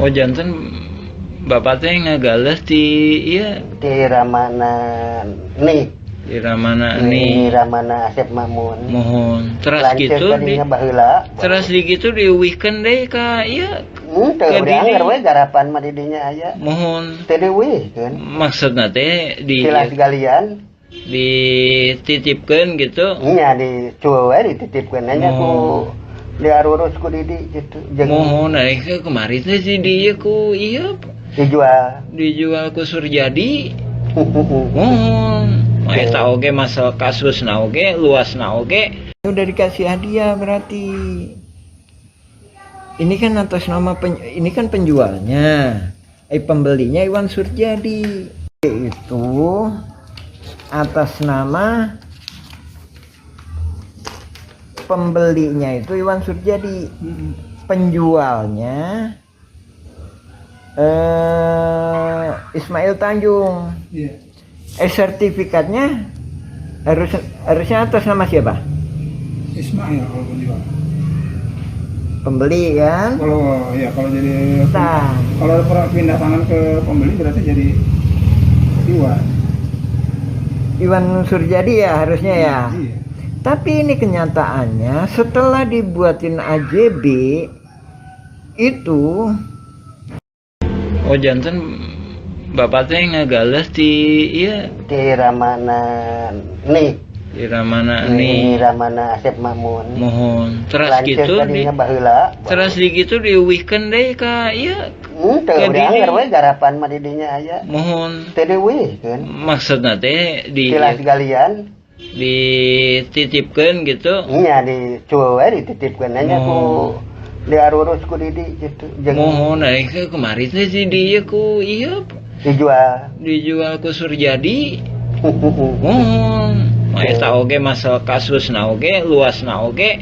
Oh janten bapak teh ngagales di iya di Ramana nih di Ramana di nih Ramana Asep Mamun mohon teras lanceuk gitu di kadinya baheula teras di gitu di weekend deh ka iya teu ke udah anggar we didi garapan mah di dinya aya mohon teu dieuwihkeun maksudna teh di tilas galian dititipkeun gitu nya dicuwe we dititipkeun nya ku diarurus ku Didi gitu jeung mohon aing kemari teh di dieu ku iya dijual ku Surjadi mohon eta oge masalah kasusna oge luasna oge udah dikasih hadiah berarti ini kan atas nama ini kan penjualnya pembelinya Iwan Surjadi itu atas nama pembelinya itu Iwan Surjadi penjualnya Ismail Tanjung. Sertifikatnya harusnya atas nama siapa? Ismail kalau penjual. Pembeli kan? Kalau jadi kalau pindah tangan ke pembeli berarti jadi Iwan Surjadi ya harusnya ya. Iya. Tapi ini kenyataannya setelah dibuatin AJB itu oh janten bapak teh ngagales di iya di Ramana nih di Ramana di nih Ramana Asep Mamun mohon teras lanceuk gitu di kadinya baheula teras di gitu di weekend deh ka iya teu udah anggar we garapan mah di dinya aya mohon teu dieuwihkeun maksudna teh di tilas galian dititipkeun gitu nya dicuwe we dititipkeun nya ku diarurus ku Didi gitu jeung mohon aing kemari teh di dieu ku iya dijual ku Surjadi mohon eta oge masalah kasusna oge luasna oge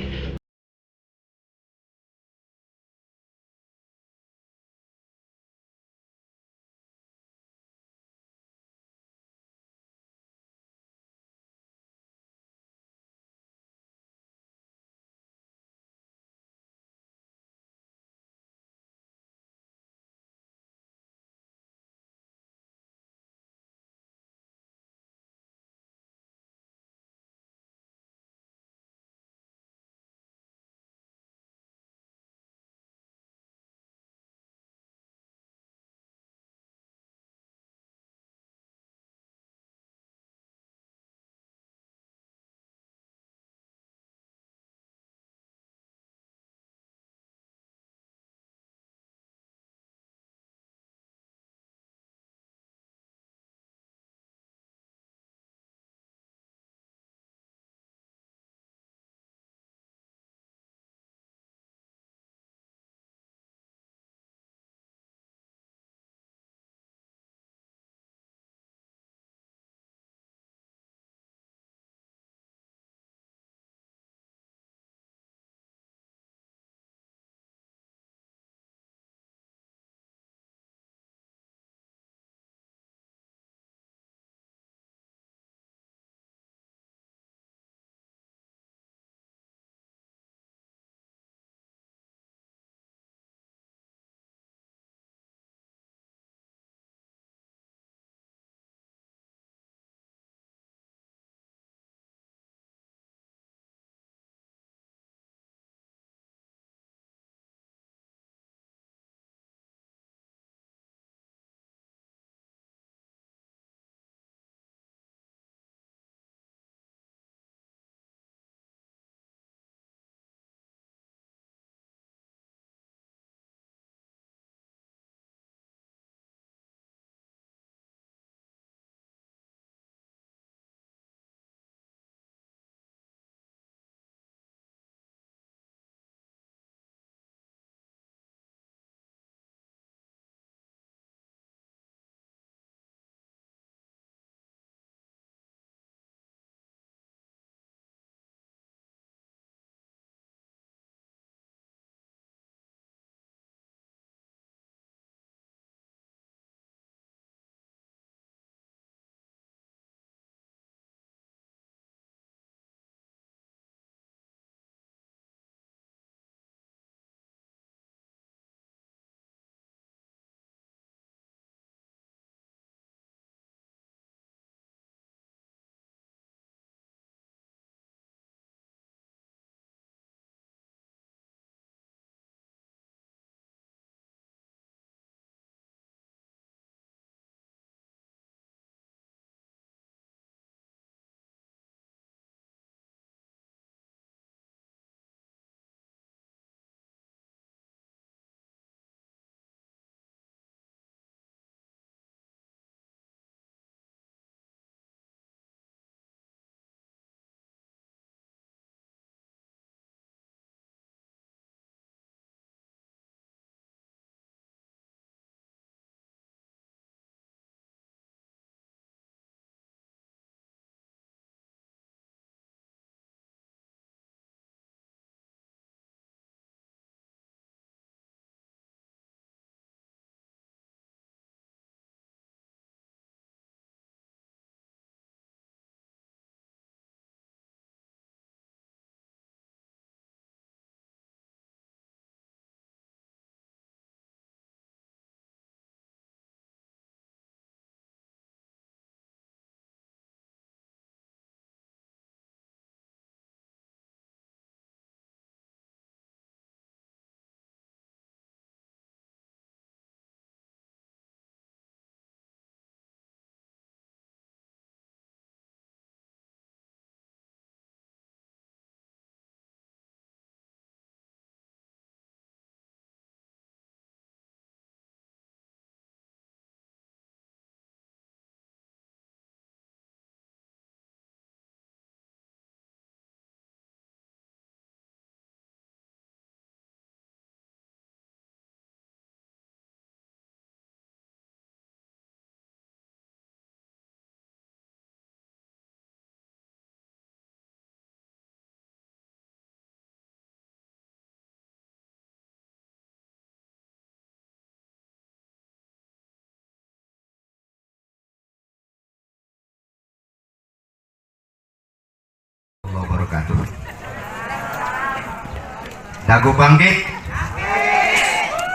Dago bangkit.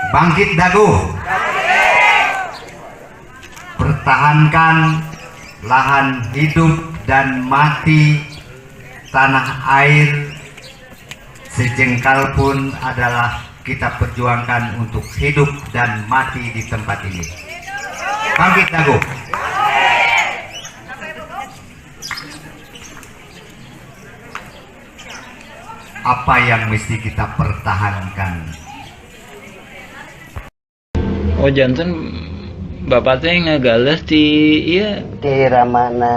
Bangkit Dago. Pertahankan lahan hidup dan mati tanah air sejengkal pun adalah kita perjuangkan untuk hidup dan mati di tempat ini. Bangkit Dago. Apa yang mesti kita pertahankan? Oh janten bapak teh ngagales di iya Di Ramana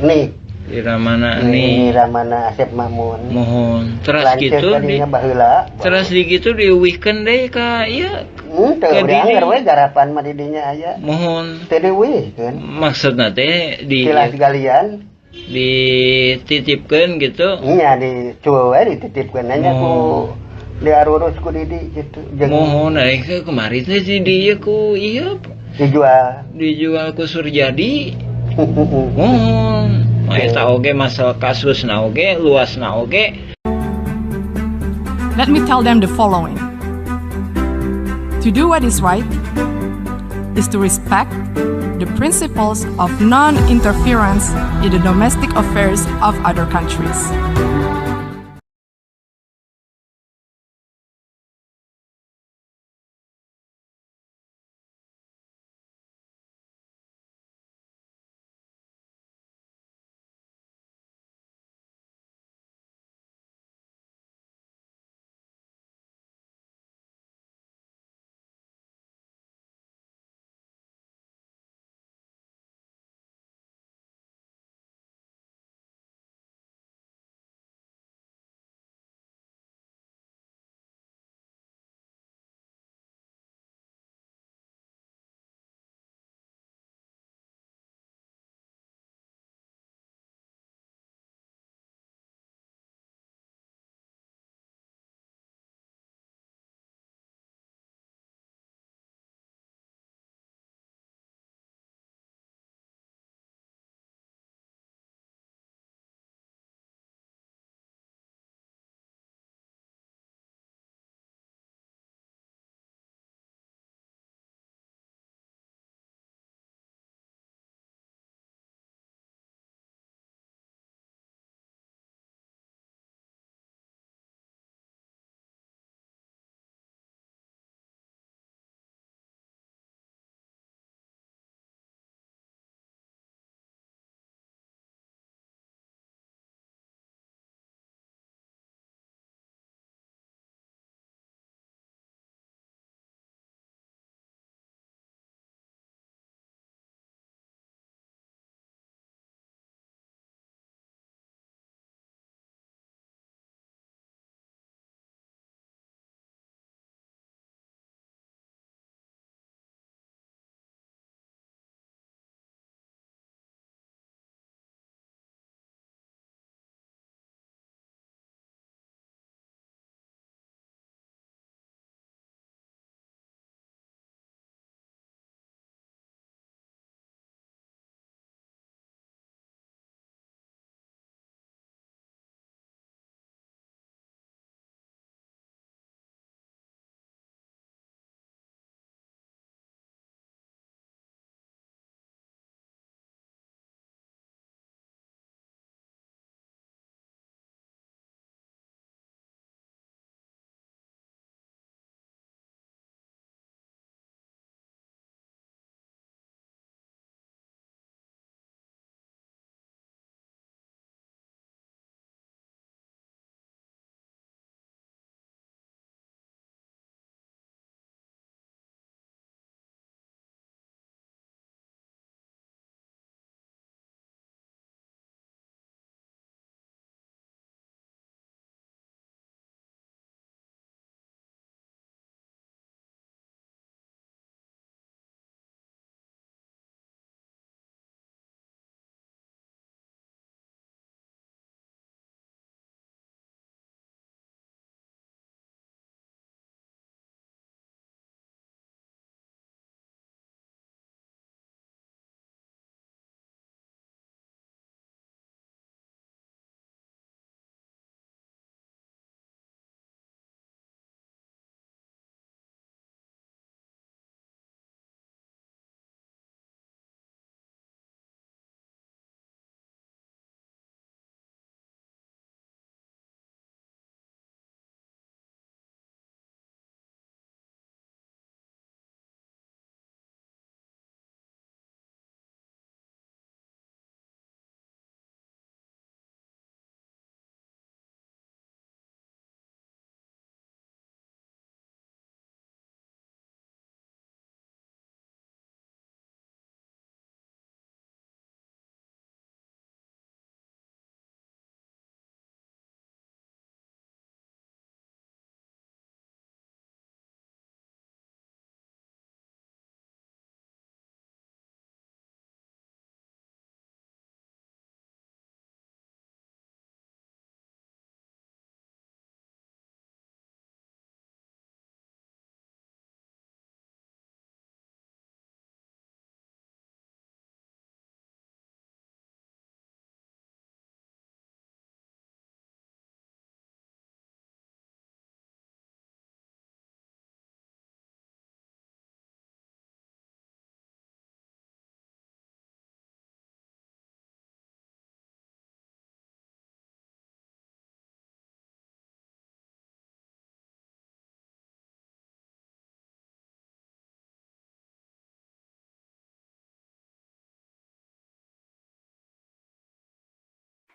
nih. di Ramana Di nih Ramana Asep Mamun. mohon terus Lanceuk gitu di tadinya baheula. terus di gitu di weekend deh ka iya Teu ke urang didi. we garapan mah didinya aya. mohon Teu dieuwihkeun. maksudna teh di Tilas galian. dititipkeun gitu Nya di cuwe dititipkeun nya ku diarurus ku didi gitu. mohon aing kemari teh di dieu ku iya dijual. dijual ku Surjadi mohon eta oge masalah kasusna oge luasna oge. Let me tell them the following. To do what is right is to respect the principles of non-interference in the domestic affairs of other countries.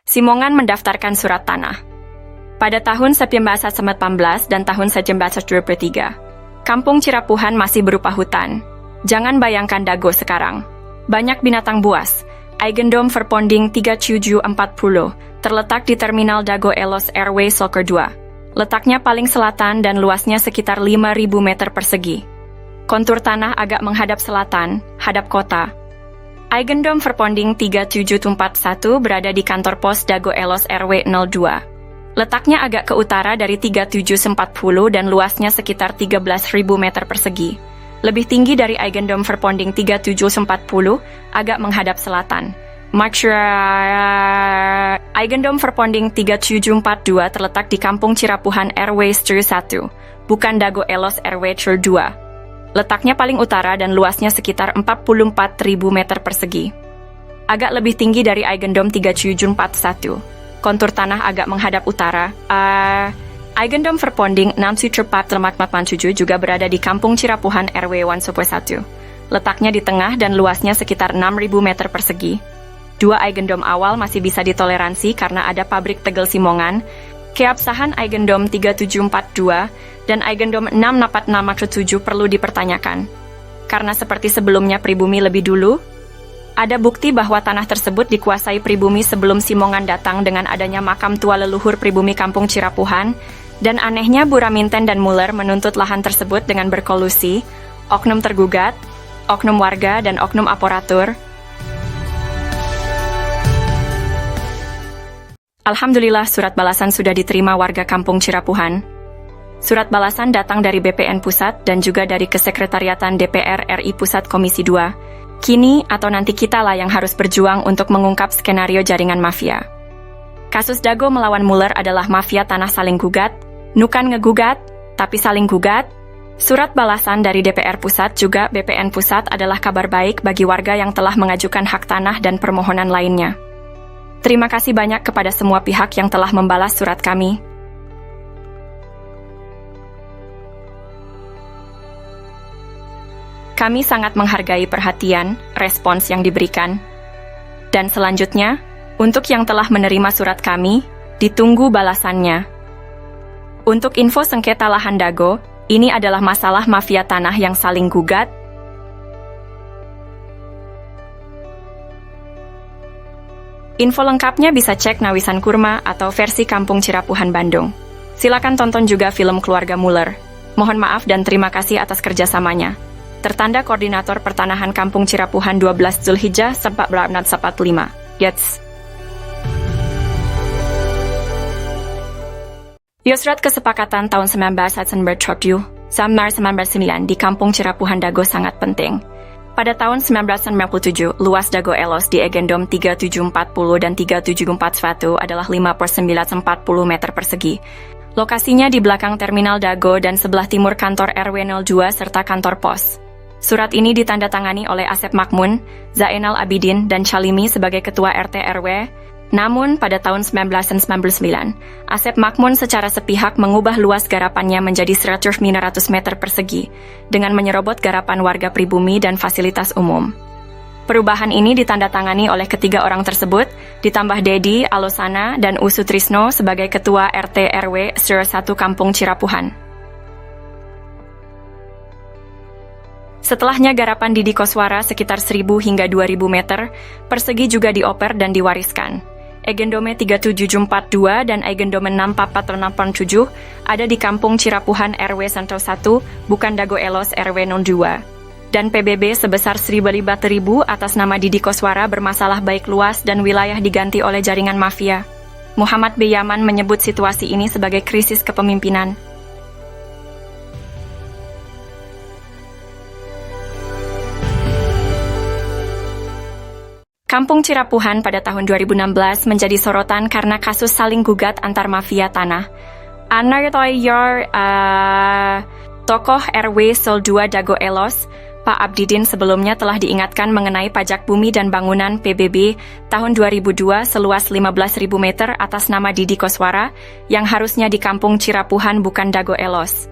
Simongan mendaftarkan surat tanah. Pada tahun 1918 dan tahun 1923, Kampung Cirapuhan masih berupa hutan. Jangan bayangkan Dago sekarang. Banyak binatang buas. Eigendom Verponding 3740 terletak di Terminal Dago Elos RW Solker 2. Letaknya paling selatan dan luasnya sekitar 5.000 meter persegi. Kontur tanah agak menghadap selatan, hadap kota. Eigendom Verponding 3741 berada di kantor pos Dago Elos RW 02. Letaknya agak ke utara dari 3740 dan luasnya sekitar 13.000 meter persegi. Lebih tinggi dari Eigendom Verponding 3740, agak menghadap selatan. Eigendom Verponding 3742 terletak di Kampung Cirapuhan RW 1, bukan Dago Elos RW 2. Letaknya paling utara dan luasnya sekitar 44.000 meter persegi. Agak lebih tinggi dari Eigendom 3741. Kontur tanah agak menghadap utara. Eigendom Verponding 6747 juga berada di Kampung Cirapuhan RW 1. Letaknya di tengah dan luasnya sekitar 6.000 meter persegi. Dua Eigendom awal masih bisa ditoleransi karena ada pabrik tegel Simongan. Keabsahan Eigendom 3742 dan Eigendom 64647 perlu dipertanyakan. Karena seperti sebelumnya pribumi lebih dulu, ada bukti bahwa tanah tersebut dikuasai pribumi sebelum Simongan datang dengan adanya makam tua leluhur pribumi Kampung Cirapuhan, dan anehnya Buraminten dan Muller menuntut lahan tersebut dengan berkolusi, oknum tergugat, oknum warga, dan oknum aparatur. Alhamdulillah surat balasan sudah diterima warga Kampung Cirapuhan. Surat balasan datang dari BPN Pusat dan juga dari Kesekretariatan DPR RI Pusat Komisi 2. Kini atau nanti kitalah yang harus berjuang untuk mengungkap skenario jaringan mafia. Kasus Dago melawan Muller adalah mafia tanah saling gugat, nukan ngegugat, tapi saling gugat. Surat balasan dari DPR Pusat juga BPN Pusat adalah kabar baik bagi warga yang telah mengajukan hak tanah dan permohonan lainnya. Terima kasih banyak kepada semua pihak yang telah membalas surat kami. Kami sangat menghargai perhatian, respons yang diberikan. Dan selanjutnya, untuk yang telah menerima surat kami, ditunggu balasannya. Untuk info sengketa lahan Dago, ini adalah masalah mafia tanah yang saling gugat. Info lengkapnya bisa cek Nawisan Kurma atau versi Kampung Cirapuhan Bandung. Silakan tonton juga film Keluarga Muller. Mohon maaf dan terima kasih atas kerjasamanya. Tertanda Koordinator Pertanahan Kampung Cirapuhan 12 Zulhijjah 1445. Yats. Surat kesepakatan tahun 1999 di Kampung Cirapuhan Dago sangat penting. Pada tahun 1997, luas Dago Elos di Eigendom 3740 dan 3741 adalah 5/940 meter persegi. Lokasinya di belakang Terminal Dago dan sebelah timur kantor RW 02 serta kantor pos. Surat ini ditandatangani oleh Asep Makmun, Zainal Abidin, dan Chalimi sebagai Ketua RT RW. Namun, pada tahun 1999, Asep Makmun secara sepihak mengubah luas garapannya menjadi 100 meter persegi, dengan menyerobot garapan warga pribumi dan fasilitas umum. Perubahan ini ditandatangani oleh ketiga orang tersebut, ditambah Dedi, Alosana, dan Usutrisno sebagai Ketua RT RW 1 Kampung Cirapuhan. Setelahnya garapan Didi Koswara sekitar 1.000 hingga 2.000 meter persegi juga dioper dan diwariskan. Eigendome 3742 dan Eigendome 64487 ada di Kampung Cirapuhan RW 1, bukan Dago Elos RW 02. Dan PBB sebesar 1.500 atas nama Didi Koswara bermasalah baik luas dan wilayah diganti oleh jaringan mafia. Muhammad B. Yaman menyebut situasi ini sebagai krisis kepemimpinan. Kampung Cirapuhan pada tahun 2016 menjadi sorotan karena kasus saling gugat antar mafia tanah. Tokoh RW Sol 2 Dago Elos, Pak Abdidin sebelumnya telah diingatkan mengenai pajak bumi dan bangunan PBB tahun 2002 seluas 15.000 meter atas nama Didi Koswara yang harusnya di Kampung Cirapuhan bukan Dago Elos.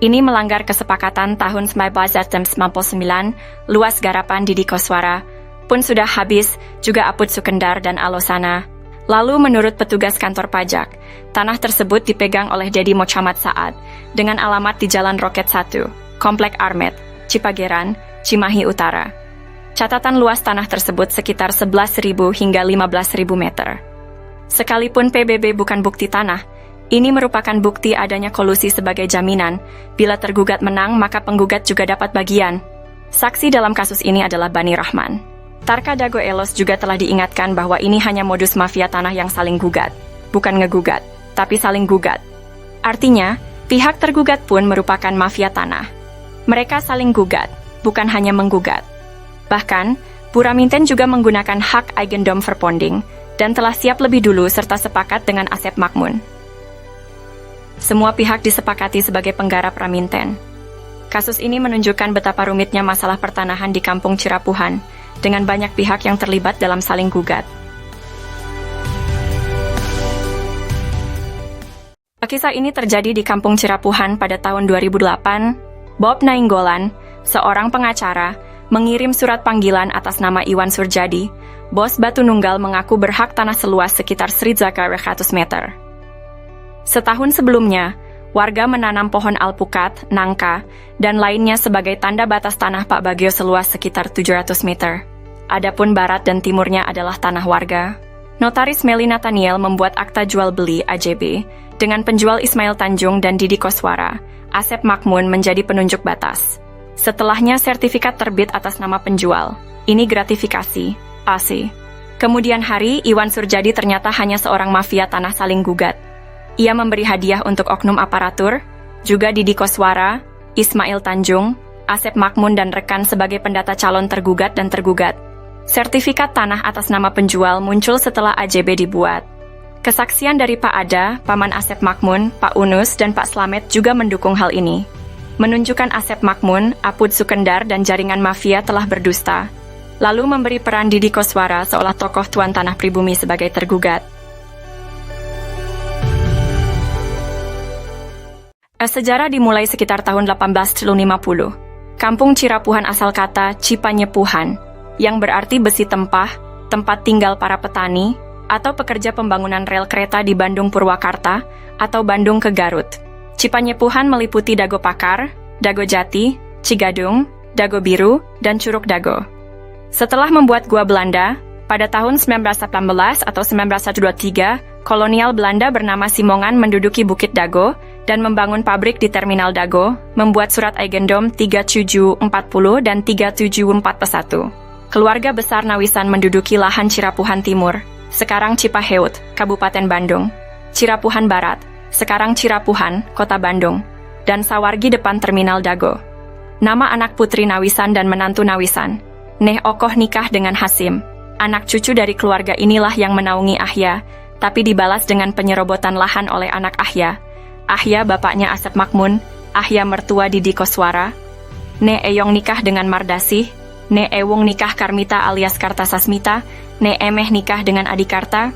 Ini melanggar kesepakatan tahun 1999 luas garapan Didi Koswara pun sudah habis, juga Aput Sukendar dan Alosana. Lalu menurut petugas kantor pajak, tanah tersebut dipegang oleh Dedi Mochamat Saad dengan alamat di Jalan Roket 1, Komplek Armet, Cipageran, Cimahi Utara. Catatan luas tanah tersebut sekitar 11.000 hingga 15.000 meter. Sekalipun PBB bukan bukti tanah, ini merupakan bukti adanya kolusi sebagai jaminan. Bila tergugat menang, maka penggugat juga dapat bagian. Saksi dalam kasus ini adalah Bani Rahman. Tarka Dago Elos juga telah diingatkan bahwa ini hanya modus mafia tanah yang saling gugat. Bukan ngegugat, tapi saling gugat. Artinya, pihak tergugat pun merupakan mafia tanah. Mereka saling gugat, bukan hanya menggugat. Bahkan, Puraminten juga menggunakan hak Eigendom Verponding dan telah siap lebih dulu serta sepakat dengan Asep Makmun. Semua pihak disepakati sebagai penggarap Raminten. Kasus ini menunjukkan betapa rumitnya masalah pertanahan di Kampung Cirapuhan, dengan banyak pihak yang terlibat dalam saling gugat. Kisah ini terjadi di Kampung Cirapuhan pada tahun 2008. Bob Nainggolan, seorang pengacara, mengirim surat panggilan atas nama Iwan Surjadi, bos Batu Nunggal, mengaku berhak tanah seluas sekitar 100 meter. Setahun sebelumnya, warga menanam pohon alpukat, nangka, dan lainnya sebagai tanda batas tanah Pak Bagio seluas sekitar 700 meter. Adapun barat dan timurnya adalah tanah warga. Notaris Meli Nathaniel membuat akta jual beli AJB dengan penjual Ismail Tanjung dan Didi Koswara. Asep Makmun menjadi penunjuk batas. Setelahnya sertifikat terbit atas nama penjual. Ini gratifikasi, AC. Kemudian hari, Iwan Surjadi ternyata hanya seorang mafia tanah saling gugat. Ia memberi hadiah untuk oknum aparatur, juga Didi Koswara, Ismail Tanjung, Asep Makmun dan rekan sebagai pendata calon tergugat dan tergugat. Sertifikat tanah atas nama penjual muncul setelah AJB dibuat. Kesaksian dari Pak Ada, Paman Asep Makmun, Pak Unus, dan Pak Slamet juga mendukung hal ini. Menunjukkan Asep Makmun, Apud Sukendar, dan jaringan mafia telah berdusta. Lalu memberi peran Didi Koswara seolah tokoh tuan tanah pribumi sebagai tergugat. Sejarah dimulai sekitar tahun 1850. Kampung Cirapuhan asal kata Cipanyepuhan, yang berarti besi tempah, tempat tinggal para petani, atau pekerja pembangunan rel kereta di Bandung Purwakarta, atau Bandung ke Garut. Cipanyepuhan meliputi Dago Pakar, Dago Jati, Cigadung, Dago Biru, dan Curug Dago. Setelah membuat gua Belanda, pada tahun 1918 atau 1923, kolonial Belanda bernama Simongan menduduki Bukit Dago dan membangun pabrik di Terminal Dago, membuat surat Eigendom 3740 dan 3741. Keluarga besar Nawisan menduduki lahan Cirapuhan Timur, sekarang Cipaheut, Kabupaten Bandung, Cirapuhan Barat, sekarang Cirapuhan, Kota Bandung, dan Sawargi depan Terminal Dago. Nama anak putri Nawisan dan menantu Nawisan, Neh Okoh nikah dengan Hasim. Anak cucu dari keluarga inilah yang menaungi Ahya, tapi dibalas dengan penyerobotan lahan oleh anak Ahya. Ahya bapaknya Asep Makmun, Ahya mertua Didi Koswara. Ne Eyong nikah dengan Mardasih, Ne Ewung nikah Karmita alias Kartasasmita, Ne Emeh nikah dengan Adikarta.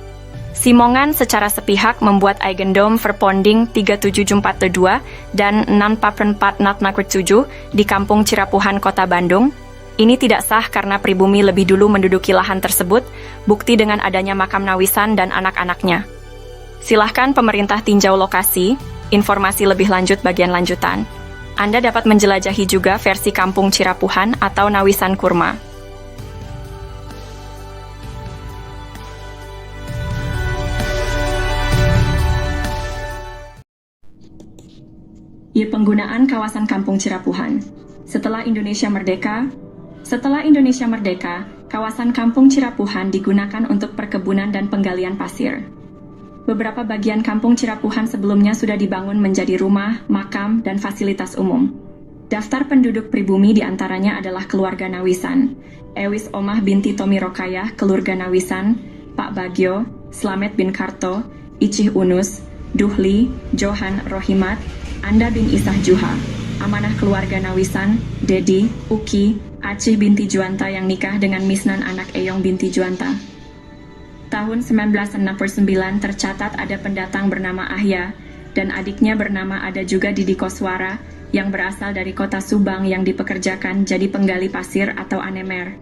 Simongan secara sepihak membuat Eigendom Verponding 37442 dan 64447 di Kampung Cirapuhan, Kota Bandung. Ini tidak sah karena pribumi lebih dulu menduduki lahan tersebut, bukti dengan adanya makam Nawisan dan anak-anaknya. Silahkan pemerintah tinjau lokasi, informasi lebih lanjut bagian lanjutan. Anda dapat menjelajahi juga versi Kampung Cirapuhan atau Nawisan Kurma. Penggunaan kawasan Kampung Cirapuhan. Setelah Indonesia Merdeka, kawasan Kampung Cirapuhan digunakan untuk perkebunan dan penggalian pasir. Beberapa bagian Kampung Cirapuhan sebelumnya sudah dibangun menjadi rumah, makam, dan fasilitas umum. Daftar penduduk pribumi diantaranya adalah keluarga Nawisan, Ewis Omah binti Tomi Rokayah, keluarga Nawisan, Pak Bagio, Slamet bin Karto, Icih Unus, Duhli, Johan Rohimat, Anda bin Isah Juha, amanah keluarga Nawisan, Dedi, Uki, Acih binti Juanta yang nikah dengan Misnan anak Eyong binti Juanta. Tahun 1969 tercatat ada pendatang bernama Ahya, dan adiknya bernama ada juga Didi Koswara, yang berasal dari kota Subang yang dipekerjakan jadi penggali pasir atau anemer.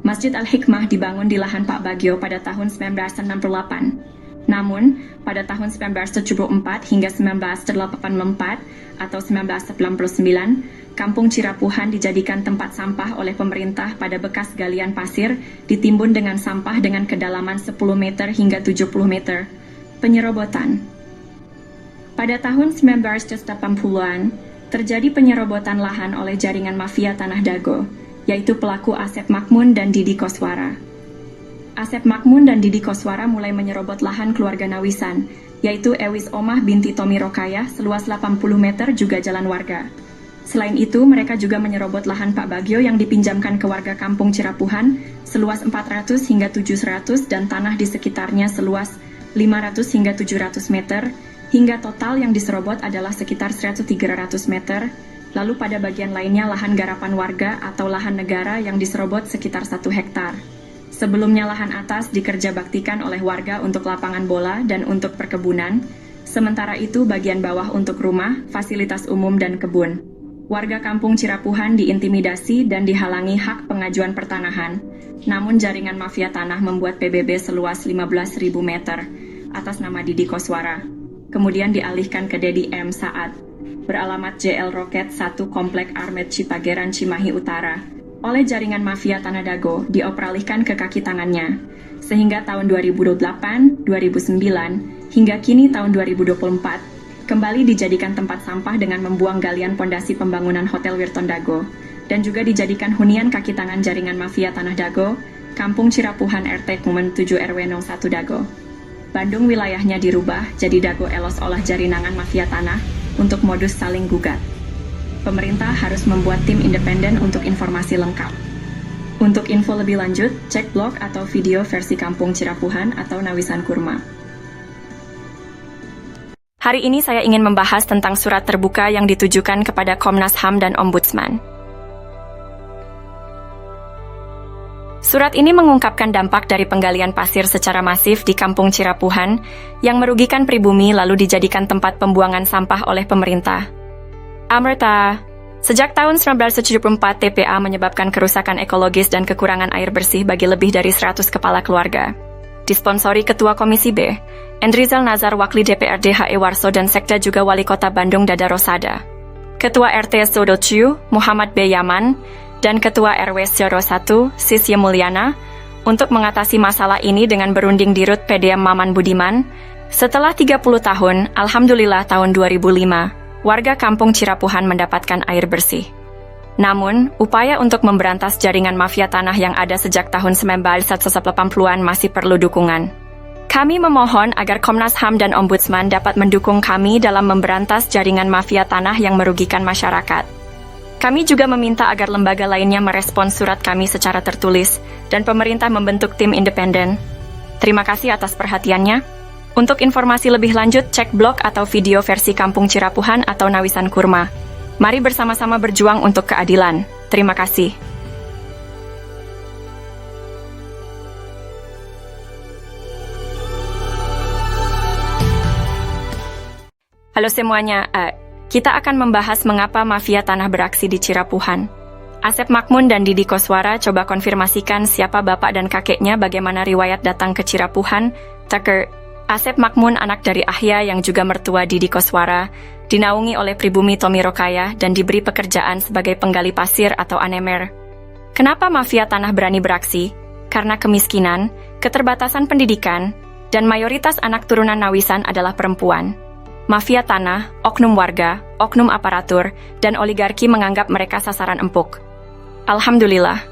Masjid Al-Hikmah dibangun di lahan Pak Bagio pada tahun 1968. Namun, pada tahun 1974 hingga 1984 atau 1999, Kampung Cirapuhan dijadikan tempat sampah oleh pemerintah pada bekas galian pasir ditimbun dengan sampah dengan kedalaman 10 meter hingga 70 meter. Penyerobotan. Pada tahun 1980-an, terjadi penyerobotan lahan oleh jaringan mafia Tanah Dago, yaitu pelaku Asep Makmun dan Didi Koswara. Asep Makmun dan Didi Koswara mulai menyerobot lahan keluarga Nawisan, yaitu Ewis Omah binti Tommy Rokayah seluas 80 meter juga jalan warga. Selain itu, mereka juga menyerobot lahan Pak Bagio yang dipinjamkan ke warga Kampung Cirapuhan seluas 400 hingga 700 dan tanah di sekitarnya seluas 500 hingga 700 meter, hingga total yang diserobot adalah sekitar 100-300 meter. Lalu pada bagian lainnya lahan garapan warga atau lahan negara yang diserobot sekitar 1 hektar. Sebelumnya lahan atas dikerjabaktikan oleh warga untuk lapangan bola dan untuk perkebunan, sementara itu bagian bawah untuk rumah, fasilitas umum dan kebun. Warga Kampung Cirapuhan diintimidasi dan dihalangi hak pengajuan pertanahan, namun jaringan mafia tanah membuat PBB seluas 15.000 meter atas nama Didi Koswara. Kemudian dialihkan ke Dedi M. Saad, beralamat JL Roket 1 Komplek Armet Cipageran Cimahi Utara, oleh jaringan mafia Tanah Dago dioperalihkan ke kaki tangannya, sehingga tahun 2008, 2009, hingga kini tahun 2024, kembali dijadikan tempat sampah dengan membuang galian pondasi pembangunan Hotel Wirton Dago, dan juga dijadikan hunian kaki tangan jaringan mafia Tanah Dago, Kampung Cirapuhan RT Kumen 7 RW 01 Dago. Bandung wilayahnya dirubah jadi Dago Elos olah jaringan mafia tanah untuk modus saling gugat. Pemerintah harus membuat tim independen untuk informasi lengkap. Untuk info lebih lanjut, cek blog atau video versi Kampung Cirapuhan atau Nawisan Kurma. Hari ini saya ingin membahas tentang surat terbuka yang ditujukan kepada Komnas HAM dan Ombudsman. Surat ini mengungkapkan dampak dari penggalian pasir secara masif di Kampung Cirapuhan yang merugikan pribumi lalu dijadikan tempat pembuangan sampah oleh pemerintah. Amerta, sejak tahun 1974 TPA menyebabkan kerusakan ekologis dan kekurangan air bersih bagi lebih dari 100 kepala keluarga. Disponsori Ketua Komisi B, Endrizal Nazar Wakli DPRD HE Warso dan Sekda juga Wali Kota Bandung Dada Rosada. Ketua RT Sodociu, Muhammad B. Yaman, dan Ketua RW Syoro 1, Sisye Mulyana, untuk mengatasi masalah ini dengan berunding di Rut PDM Maman Budiman. Setelah 30 tahun, Alhamdulillah tahun 2005, warga Kampung Cirapuhan mendapatkan air bersih. Namun, upaya untuk memberantas jaringan mafia tanah yang ada sejak tahun 1980-an masih perlu dukungan. Kami memohon agar Komnas HAM dan Ombudsman dapat mendukung kami dalam memberantas jaringan mafia tanah yang merugikan masyarakat. Kami juga meminta agar lembaga lainnya merespons surat kami secara tertulis dan pemerintah membentuk tim independen. Terima kasih atas perhatiannya. Untuk informasi lebih lanjut, cek blog atau video versi Kampung Cirapuhan atau Nawisan Kurma. Mari bersama-sama berjuang untuk keadilan. Terima kasih. Halo semuanya, kita akan membahas mengapa mafia tanah beraksi di Cirapuhan. Asep Makmun dan Didi Koswara coba konfirmasikan siapa bapak dan kakeknya, bagaimana riwayat datang ke Cirapuhan. Tucker, Asep Makmun anak dari Ahya yang juga mertua Didi Koswara, dinaungi oleh pribumi Tommy Rokayah dan diberi pekerjaan sebagai penggali pasir atau anemer. Kenapa mafia tanah berani beraksi? Karena kemiskinan, keterbatasan pendidikan, dan mayoritas anak turunan Nawisan adalah perempuan. Mafia tanah, oknum warga, oknum aparatur, dan oligarki menganggap mereka sasaran empuk. Alhamdulillah.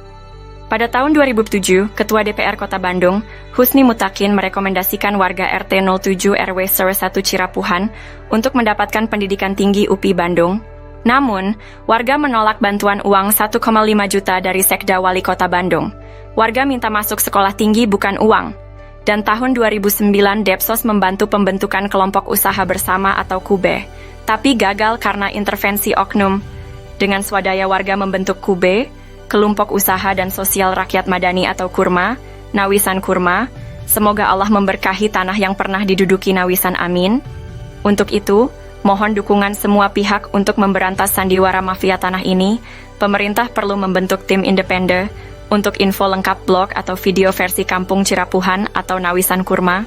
Pada tahun 2007, Ketua DPR Kota Bandung, Husni Mutakin merekomendasikan warga RT 07 RW 01 Cirapuhan untuk mendapatkan pendidikan tinggi UPI Bandung. Namun, warga menolak bantuan uang 1,5 juta dari Sekda Wali Kota Bandung. Warga minta masuk sekolah tinggi bukan uang. Dan tahun 2009 Depsos membantu pembentukan kelompok usaha bersama atau KUBE, tapi gagal karena intervensi oknum. Dengan swadaya warga membentuk KUBE, Kelompok Usaha dan Sosial Rakyat Madani atau KURMA, Nawisan Kurma. Semoga Allah memberkahi tanah yang pernah diduduki Nawisan, amin. Untuk itu, mohon dukungan semua pihak untuk memberantas sandiwara mafia tanah ini. Pemerintah perlu membentuk tim independen Untuk info lengkap blog atau video versi Kampung Cirapuhan atau Nawisan Kurma,